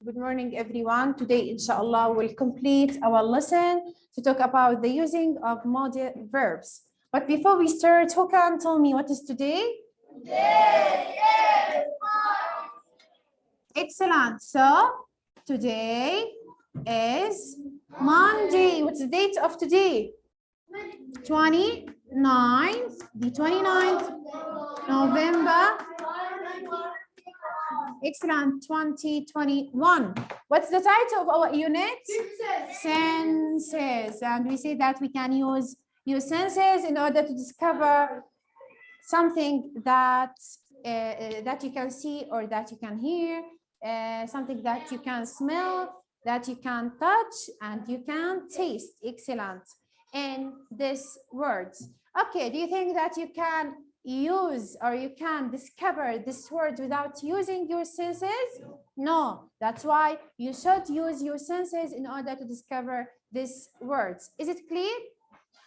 Good morning, everyone. Today, inshallah, we'll complete our lesson to talk about the using of modal verbs. But before we start, who can tell me what is today? Today is Monday. Excellent. So, today is Monday. What's the date of today? 29th, the 29th November. Excellent, 2021. What's the title of our unit? Senses. And we say that we can use senses in order to discover something that that you can see or that you can hear, something that you can smell, that you can touch, and you can taste. Excellent. In these words. Okay, do you think that you can use or you can discover this word without using your senses? No, that's why you should use your senses in order to discover these words. Is it clear?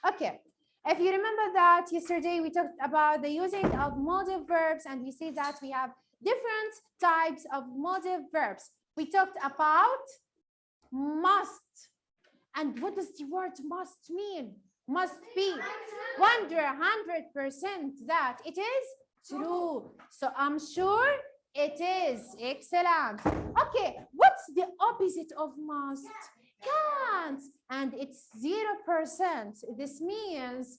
Okay, if you remember that yesterday we talked about the using of modal verbs, and we see that we have different types of modal verbs. We talked about must. And what does the word must mean? Must be 100% that it is true. So I'm sure it is. Excellent. Okay, what's the opposite of must? Can't. And it's 0%. This means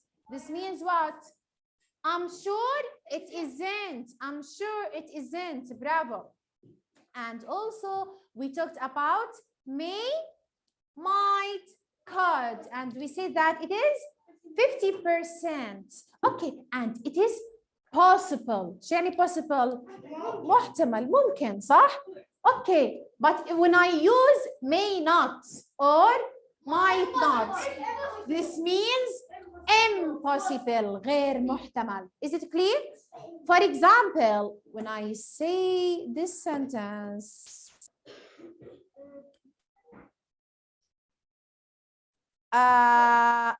what? I'm sure it isn't. I'm sure it isn't. Bravo. And also we talked about may, might, could, and we say that it is 50%. Okay, and it is possible. شو يعني possible? محتمل, ممكن, صح? Okay, but when I use may not or might not, this means impossible, غير محتمل. Is it clear? For example, when I say this sentence, I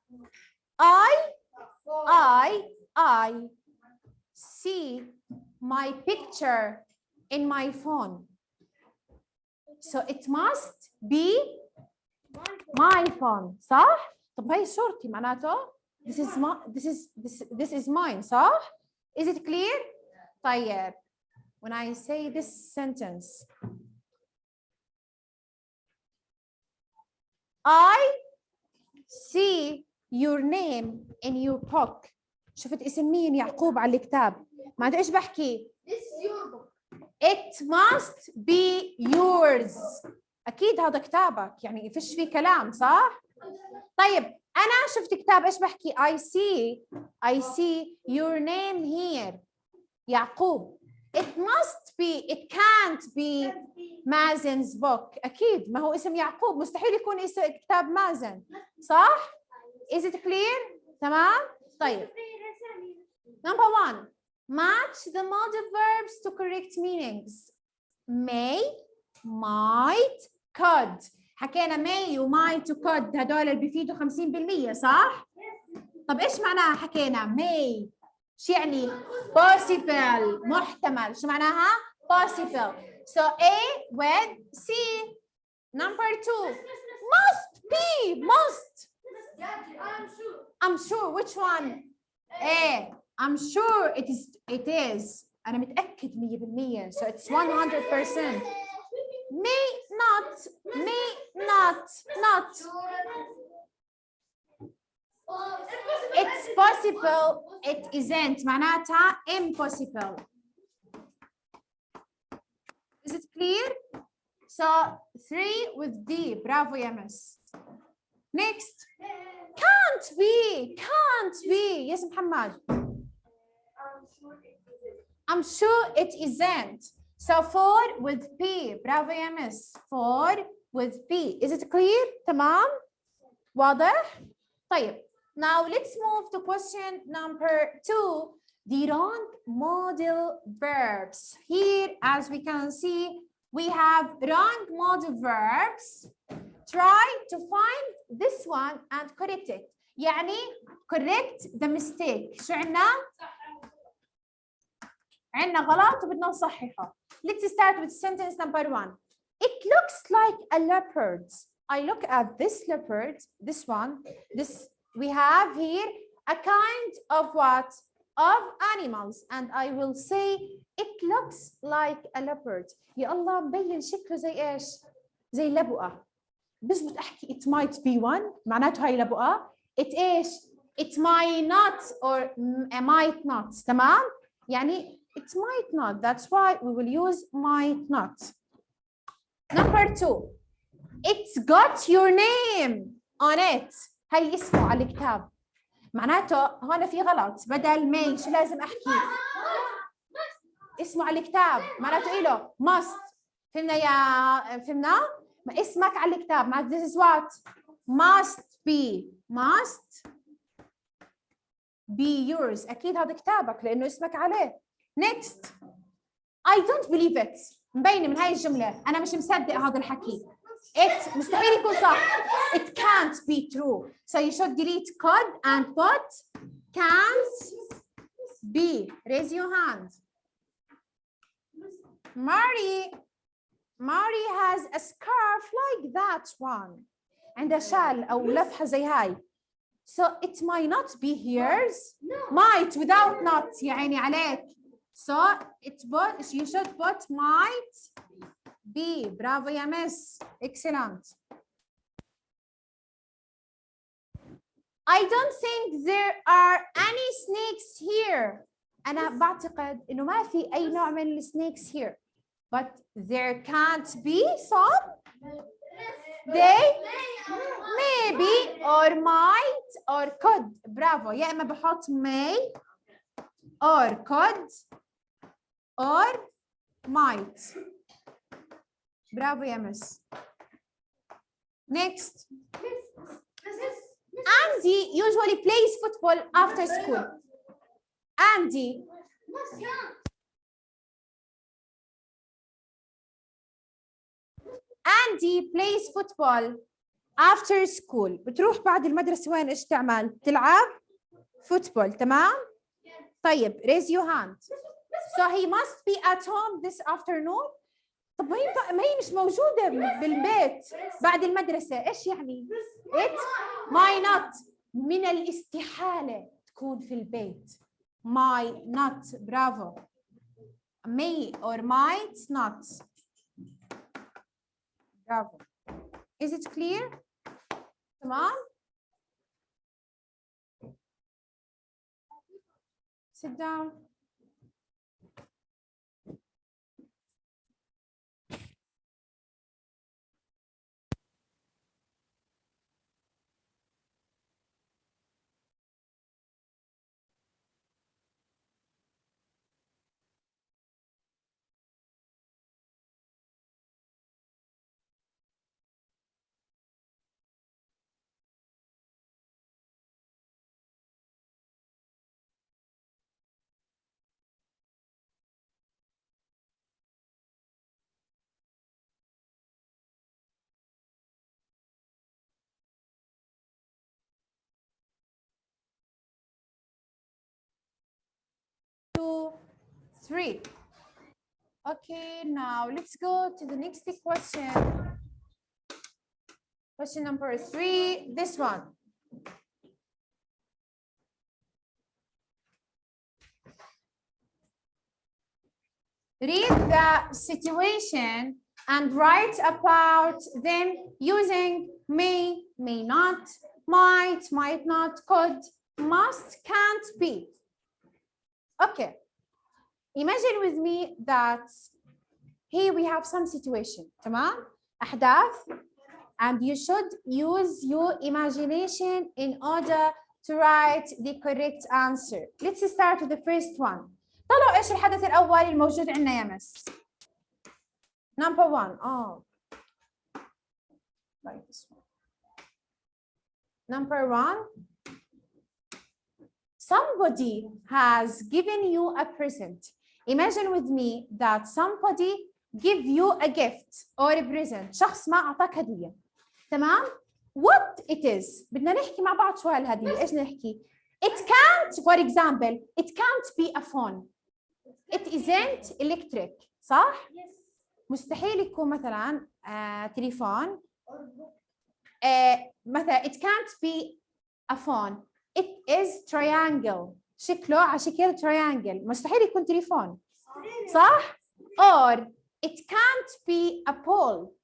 see my picture in my phone. So it must be my phone. صح؟ طب هي صورتي معناته this is mine. صح؟ Is it clear؟ طيب. When I say this sentence, I see your name in your book. شفت اسم مين؟ يعقوب على الكتاب. معناته ايش بحكي؟ This is your book. It must be yours. اكيد هذا كتابك، يعني فيش فيه كلام، صح؟ طيب انا شفت كتاب، ايش بحكي؟ I see your name here. يعقوب. It must be, it can't be مازن's book. أكيد ما هو اسم يعقوب، مستحيل يكون اسم كتاب مازن، صح؟ Is it clear؟ تمام؟ طيب. Number 1, match the modal verbs to correct meanings. May, might, could. حكينا may و might و could هدول اللي بيفيدوا 50%، صح؟ طب إيش معناها حكينا may؟ شو يعني possible محتمل؟ شو معناها possible؟ So A with C. Number 2, must be, must. I'm sure. Which one? A. I'm sure it is. أنا متأكد 100%. So it's 100%. May not. It's possible, it isn't. معناتها impossible. Is it clear? So 3 with D. Bravo يا مس. Next. Can't be. Yes, محمد. I'm sure it isn't. So 4 with P. Bravo يا مس. 4 with P. Is it clear? تمام؟ واضح؟ طيب. Now let's move to question number 2, the wrong modal verbs. Here, as we can see, we have wrong modal verbs. Try to find this one and correct it. يعني correct the mistake. شو عنا؟ عنا غلط وبدنا نصححه. Let's start with sentence number 1. It looks like a leopard. I look at this leopard, this one, we have here a kind of what? Of animals, and I will say it looks like a leopard. يا الله مبين شكله زي ايش؟ زي لبؤة. بزبط احكي it might be one، معناته هاي لبؤة. It ايش؟ It might not or might not. تمام؟ يعني it might not. That's why we will use might not. Number 2. It's got your name on it. هاي اسمه على الكتاب. معناته هون في غلط، بدل may شو لازم احكي؟ اسمه على الكتاب، معناته له must. فهمنا؟ ما اسمك على الكتاب، معناته this is what? Must be yours. اكيد هذا كتابك لانه اسمك عليه. Next. I don't believe it. مبينه من هاي الجمله انا مش مصدق هذا الحكي. It مستحيل يكون صح. It can't be true. So you should delete could and put can't be. Raise your hand. Mary has a scarf like that one. عندها شال أو لفحة زي هاي. So it might not be hers. Might without not يا عيني عليك. So you should put might be. برافو يا مس. Excellent. I don't think there are any snakes here. أنا بعتقد إنه ما في أي نوع من السنيكس here. But there can't be some. They maybe or might or could. برافو. يا إما بحط may or could or might. برافو يا مس. Next. Andy usually plays football after school. Andy plays football after school. بتروح بعد المدرسة وين ايش تعمل؟ تلعب فوتبول. تمام؟ طيب raise your hand. So he must be at home this afternoon. طب ما هي مش موجودة بالبيت بعد المدرسة، ايش يعني؟ It might not. من الاستحالة تكون في البيت. might not. برافو. may or might not. برافو. Is it clear? تمام؟ Sit down. Three. Okay, now let's go to the next question. Question number 3, this one. Read the situation and write about them using may, may not, might not, could, must, can't be. Okay. Imagine with me that here we have some situation. تمام؟ أحداث. And you should use your imagination in order to write the correct answer. Let's start with the first one. طلعوا إيش الحدث الأول الموجود عندنا يا مس؟ Number 1. Oh. Like this one. Number 1. Somebody has given you a present. Imagine with me that somebody give you a gift or a present. شخص ما أعطاك هدية. تمام؟ What it is. بدنا نحكي مع بعض شو هالهدية. إيش نحكي؟ It can't, for example, it can't be a phone. It isn't electric. صح؟ Yes. مستحيل يكون مثلا تليفون. مثلا it can't be a phone. It is triangle. شكله على شكل triangle. مستحيل يكون تليفون. صح؟ Or it can't be a pole.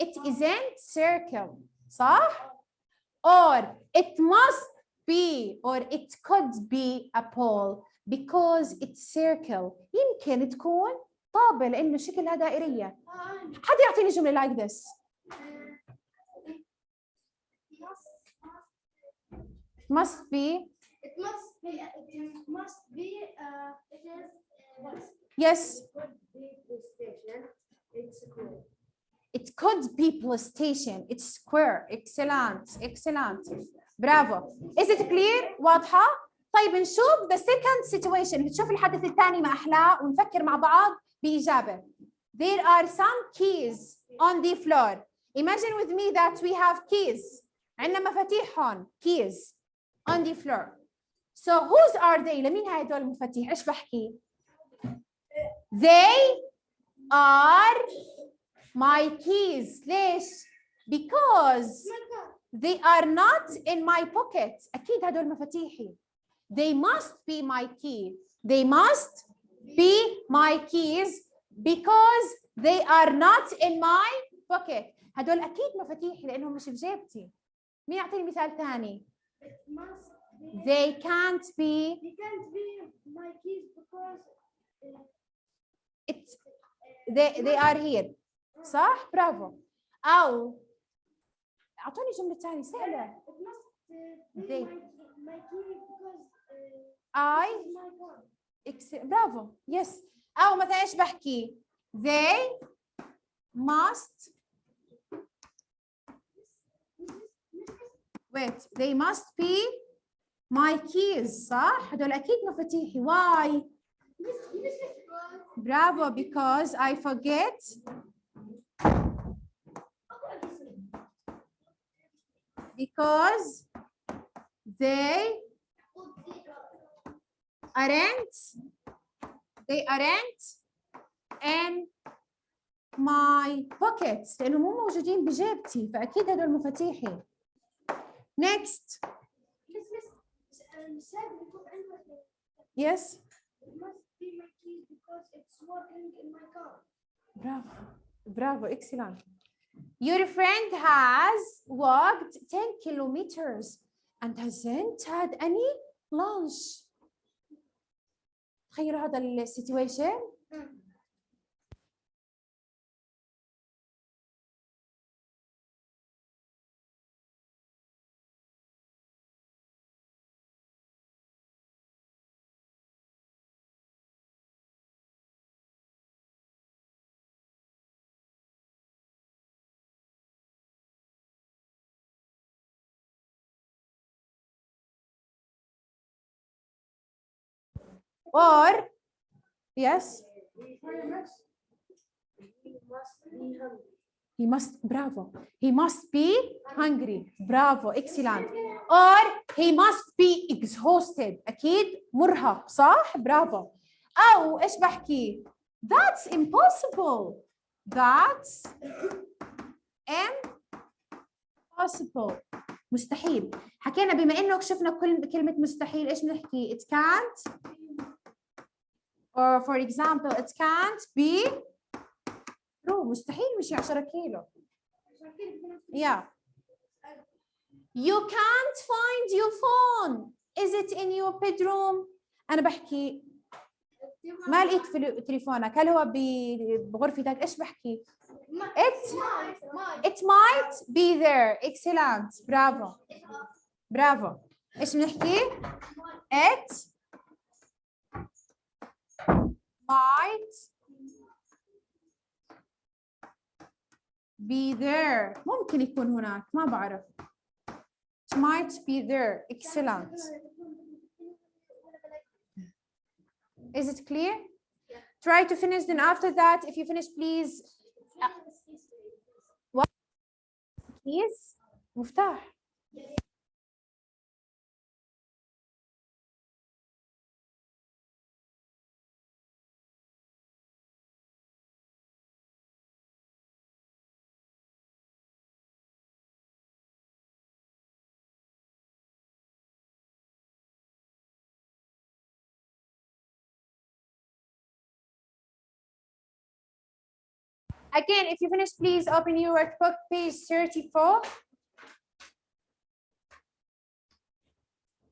It isn't circle. صح؟ Or it must be or it could be a pole because it's circle. يمكن تكون طابة لأنه شكلها دائرية. حد يعطيني جملة like this. Must be. It must be. It must be. It is. Yes. It's square. It could be police station. It's square. Excellent. Excellent. Bravo. Is it clear? واضحة؟ طيب نشوف the second situation. نشوف الحدث الثاني ما أحلاه ونفكر مع بعض بإجابة. There are some keys on the floor. Imagine with me that we have keys. عندنا مفاتيح هون. Keys on the floor. So whose are they? لمين هدول المفاتيح؟ إيش بحكي؟ They are my keys. ليش؟ Because they are not in my pocket. أكيد هدول مفاتيحي. They must be my key. They must be my keys because they are not in my pocket. هدول أكيد مفاتيحي لأنهم مش بجيبتي. مين يعطيني مثال ثاني؟ They can't be. They can't be my keys because It's they are here. صح؟ برافو. أو أعطوني جملة ثانية سهلة. it must be They. my key because I. this is my phone. برافو. Yes. أو مثلا إيش بحكي؟ They must. Wait. They must be my keys. صح؟ هدول أكيد مفاتيحي. Why؟ برافو. Because I forget. Because they aren't in my pockets لأنه مو موجودين بجيبتي فأكيد هدول مفاتيحي. Next. Yes. It must be my keys because it's working in my car. Bravo, excellent. Your friend has walked 10 kilometers and hasn't had any lunch. تخيلوا هذا السيتويشن. Or yes. He must. Bravo. He must be hungry. Bravo. Excellent. Or he must be exhausted. أكيد مرهق. صح؟ برافو. أو إيش بحكي؟ That's impossible. That's impossible. مستحيل. حكينا بما إنه شفنا كلمة مستحيل إيش بنحكي؟ It can't. Or for example, it can't be true. مستحيل مشي 10 كيلو. Yeah. You can't find your phone. Is it in your bedroom? أنا بحكي ما لقيت في تليفونك. هل هو بغرفتك؟ إيش بحكي؟ It might be there. Excellent. برافو. برافو. إيش بنحكي؟ It might be there. ممكن يكون هناك. ما بعرف. It might be there. Excellent. Is it clear? Try to finish. Then after that, if you finish, please. What? Keys? مفتاح. Again, if you finish, please open your workbook, page 34.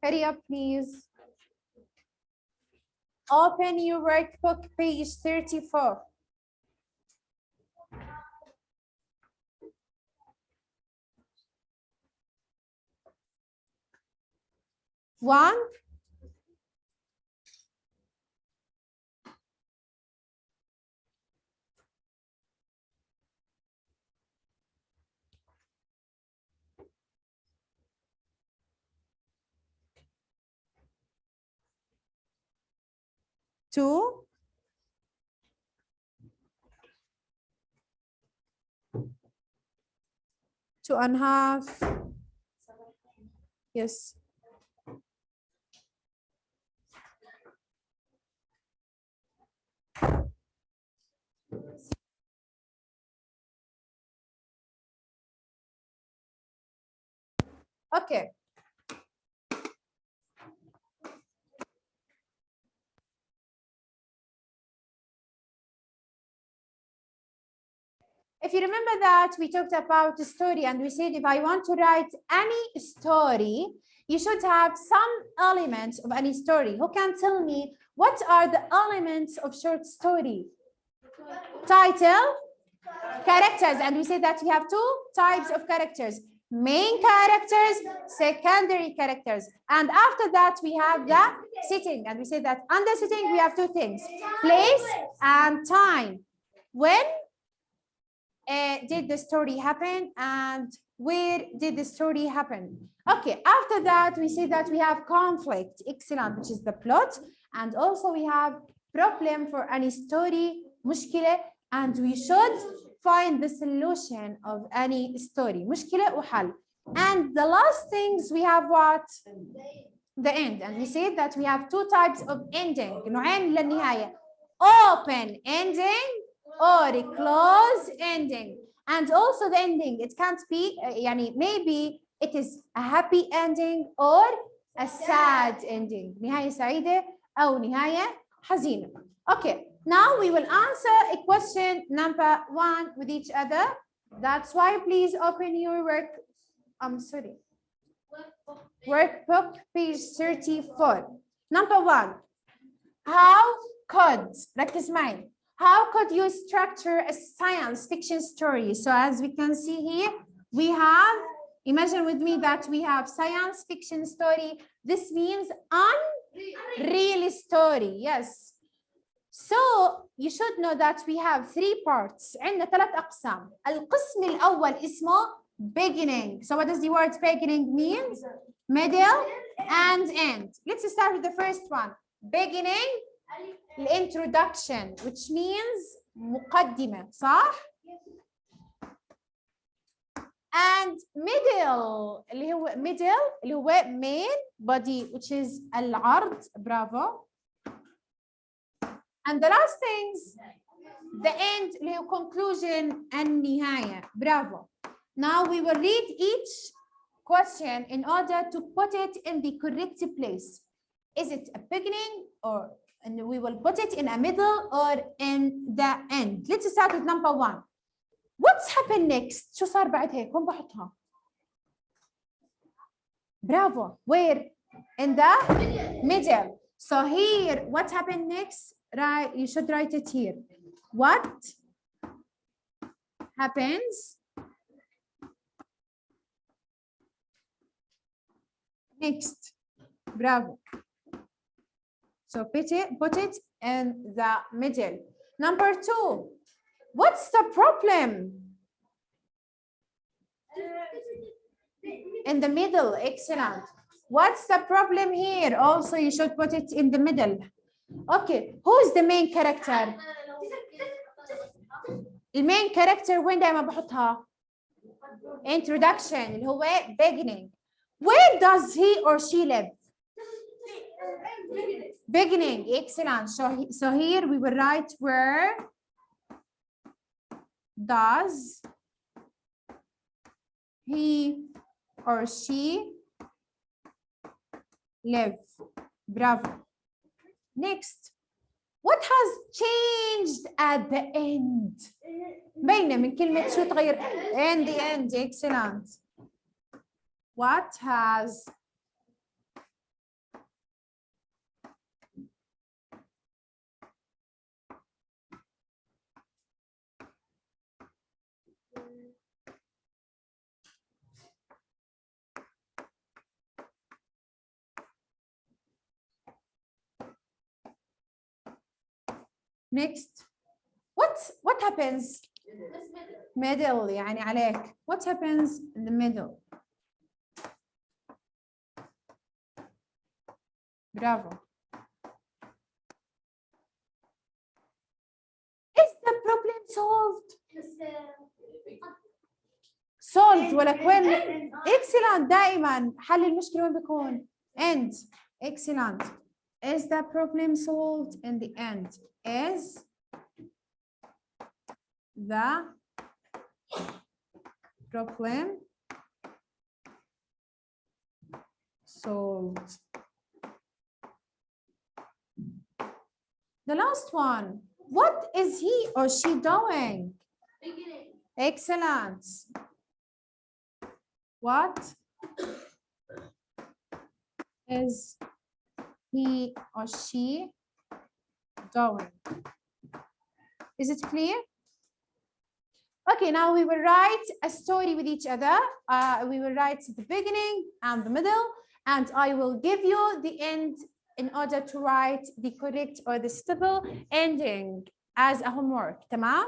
Hurry up, please. Open your workbook, page 34. One. Two. Two and a half. Yes. Okay. If you remember that we talked about the story and we said if I want to write any story, you should have some elements of any story. Who can tell me what are the elements of short story? Title, characters, and we said that we have two types of characters. Main characters, secondary characters. And after that, we have the setting. And we said that under setting, we have two things, place and time. When did the story happen and where did the story happen? Okay, after that, we say that we have conflict, excellent, which is the plot. And also we have problem for any story, مشكلة, and we should find the solution of any story, مشكلة وحل. And the last things we have what? The end. And we say that we have two types of ending, نوعين للنهاية, open ending or a close ending. And also the ending, it can't be, maybe it is a happy ending or a sad ending. نهاية سعيدة أو نهاية حزينة. Okay, now we will answer a question number 1 with each other. That's why please open your workbook, page 34. Number 1, how could, ركز معي, how could you structure a science fiction story? So as we can see here, we have, imagine with me that we have science fiction story. This means unreal story, yes. So you should know that we have 3 parts. عندنا 3 أقسام. القسم الأول اسمه beginning. So what does the word beginning mean? Middle and end. Let's start with the first one. Beginning, introduction, which means مقدمة, صح? And middle, اللي هو main body, which is العرض, bravo. And the last things, the end, اللي هو conclusion, النهاية, bravo. Now we will read each question in order to put it in the correct place. Is it a beginning or, and we will put it in a middle or in the end. Let's start with number 1. What's happened next? شو صار بعد هيك؟ وين بحطها؟ Bravo. Where? In the middle. So here, what happened next? Right, you should write it here. What happens next? Bravo. So put it in the middle. Number 2, what's the problem? In the middle, excellent. What's the problem here? Also, you should put it in the middle. Okay, who is the main character? The main character وين دايما بحطها؟ Introduction اللي هو beginning. Where does he or she live? Beginning, excellent. So here we will write where does he or she live? Bravo. Next, what has changed at the end? بينه من كلمة شو تغير in the end. Excellent. What has next. What happens middle يعني عليك. What happens in the middle? Bravo. Is the problem solved? solved ولا وين؟ excellent. دائما حل المشكلة وين بيكون؟ end. excellent. Is the problem solved in the end? Is the problem solved? The last one. What is he or she doing? Excellent. What is he or she doing? Is it clear? Okay, now we will write a story with each other. We will write the beginning and the middle, and I will give you the end in order to write the correct or the stable ending as a homework. تمام؟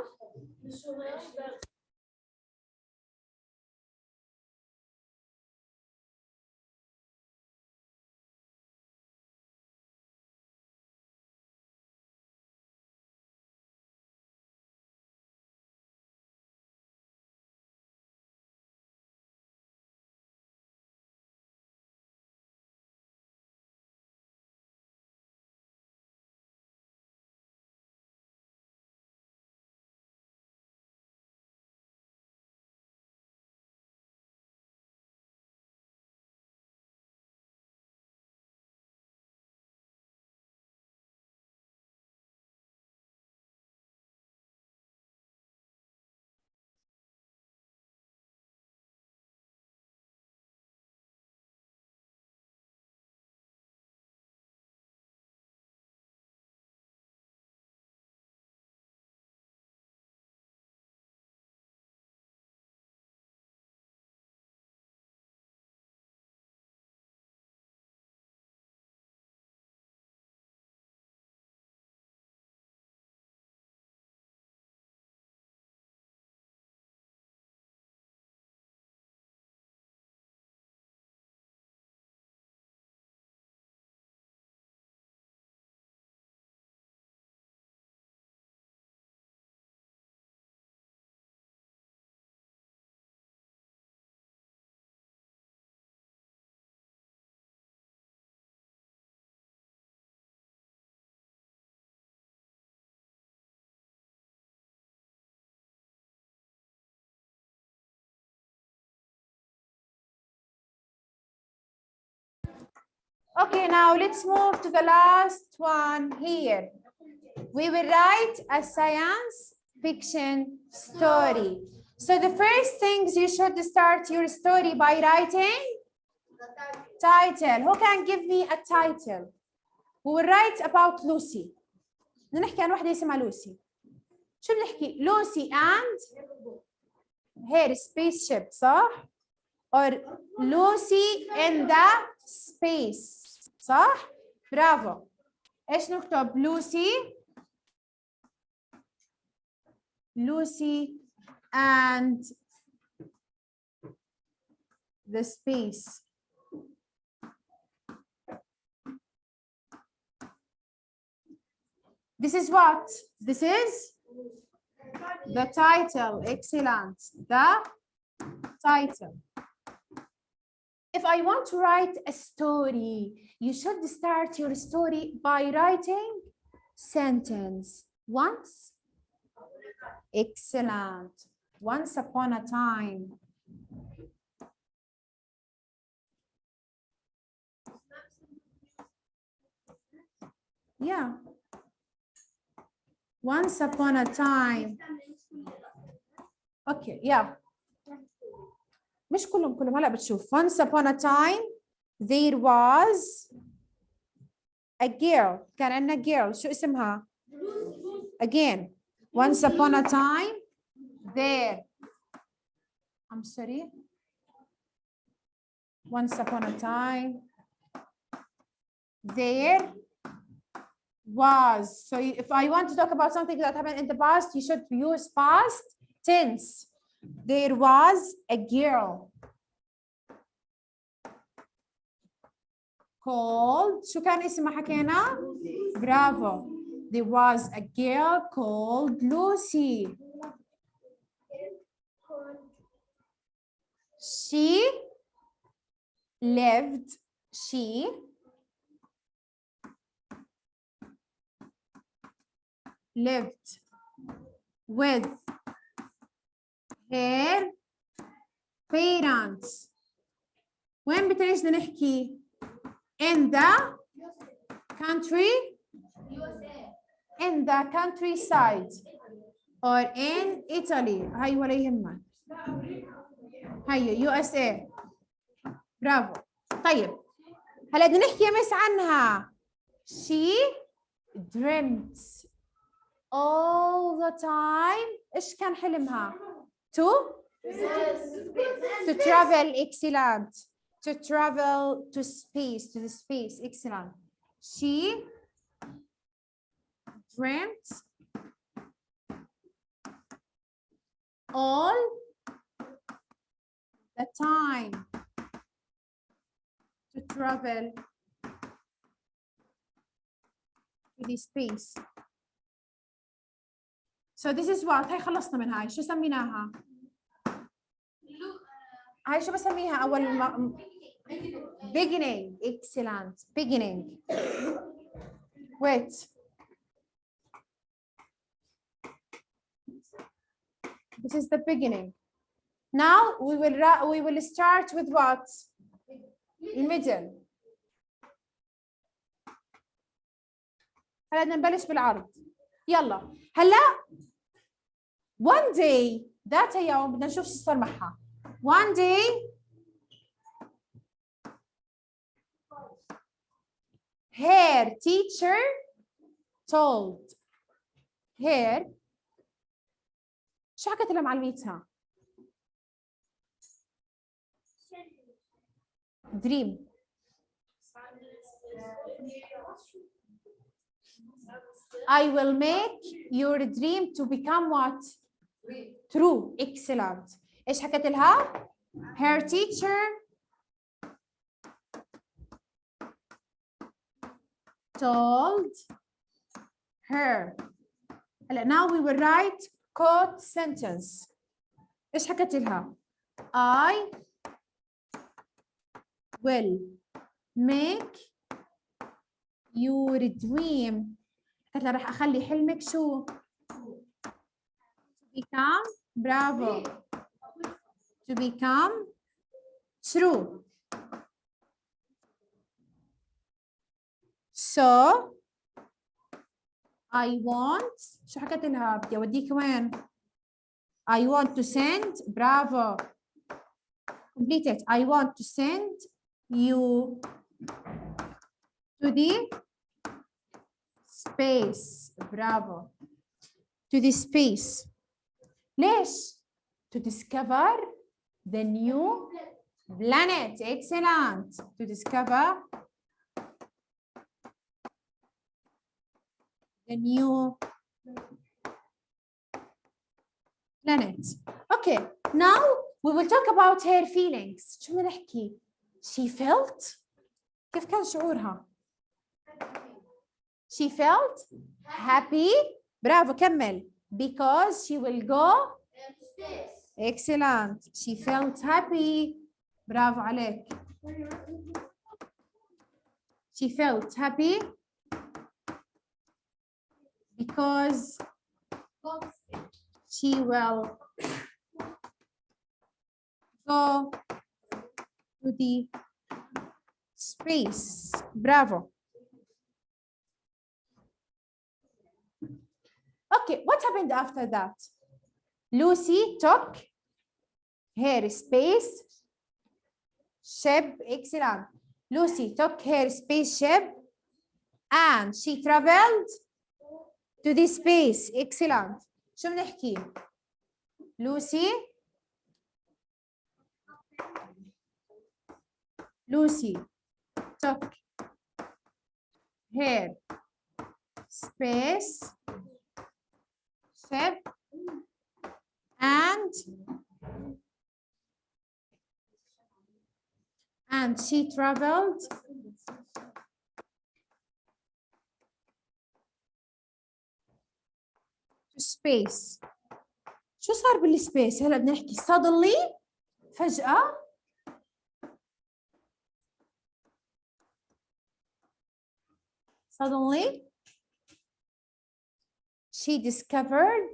Okay, now let's move to the last one here. We will write a science fiction story. So the first things you should start your story by writing title. Who can give me a title? We will write about Lucy. بدنا نحكي عن وحدة اسمها لوسي. شو بنحكي؟ Lucy and her spaceship صح؟ Or Lucy in the space صح؟ برافو. ايش نكتب؟ Lucy and the space. This is what? This is the title. Excellent. The title. If I want to write a story, you should start your story by writing sentence. Once. Excellent. Once upon a time. Yeah. Once upon a time. اوكي يا مش كلهم هلا بتشوف. Once upon a time there was a girl. كان عندنا girl. شو اسمها؟ again. Once upon a time there. I'm sorry. Once upon a time there was. So if I want to talk about something that happened in the past, you should use past tense. There was a girl called. شو كان اسمها حكينا؟ برافو. There was a girl called Lucy. She lived with her parents. وين بدنا نحكي؟ in the country, in the countryside or in Italy. هاي ولا يهمك. هاي USA. برافو. طيب هلا بدنا نحكي يا مس عنها. She dreamt all the time. ايش كان حلمها؟ to travel. Excellent. To travel to space, to the space. Excellent. She dreamt all the time to travel to the space. So this is what. هاي خلصنا من هاي. شو سميناها؟ هاي شو بسميها أول ما beginning. Excellent. Beginning. Wait. This is the beginning. Now we will start with what? Middle. هلا بدنا نبلش بالعرض. يلا هلا one day ذات يوم بدنا نشوف شو صار معها. One day her teacher told her. شو حكت لها معلمتها؟ dream. I will make your dream to become what? True. Excellent. ايش حكت لها؟ Her teacher told her. هلا now we will write quote sentence. ايش حكت لها؟ I will make your dream. قالت لها راح اخلي حلمك شو؟ to become. برافو. to become true. So I want. شو حكت لها؟ بدي اوديك وين؟ I want to send. برافو. Complete it. I want to send you to the space. برافو. To the space. ليش؟ To discover the new planet. Excellent. To discover the new planet. Okay. Now we will talk about her feelings. شو بدنا نحكي؟ She felt. كيف كان شعورها؟ She felt happy. برافو كمل. Because she will go. Excellent. She felt happy. برافو عليك. She felt happy because she will go to the space. Bravo. Okay, what happened after that? Lucy took her spaceship. Excellent. Lucy took her spaceship and she traveled to the space. Excellent. شو بنحكي؟ Lucy took her spaceship and she traveled to space. شو صار بالسبيس؟ هلا بدنا نحكي suddenly فجأة. Suddenly she discovered.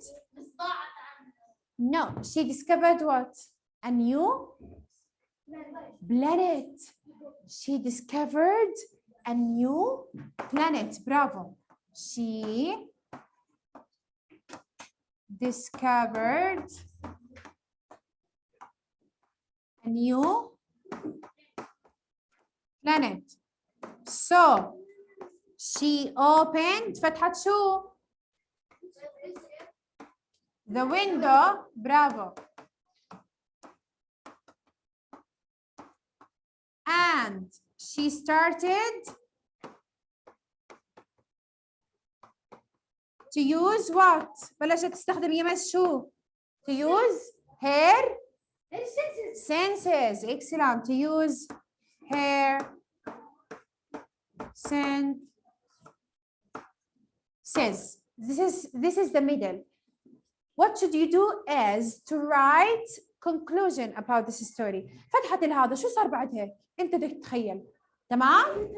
No, she discovered what? A new planet. She discovered a new planet. Bravo. She discovered a new planet. So she opened. فتحت شو؟ the window. Bravo. And she started to use what? بلشت تستخدم يمس شو؟ To use her senses. Excellent. To use her senses. This is the middle. What should you do is to write conclusion about this story. فتحت هذا شو صار بعد هيك؟ انت بدك تتخيل. تمام؟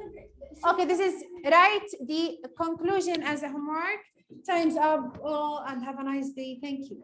Okay, this is write the conclusion as a homework. Time's up. Oh, and have a nice day. Thank you.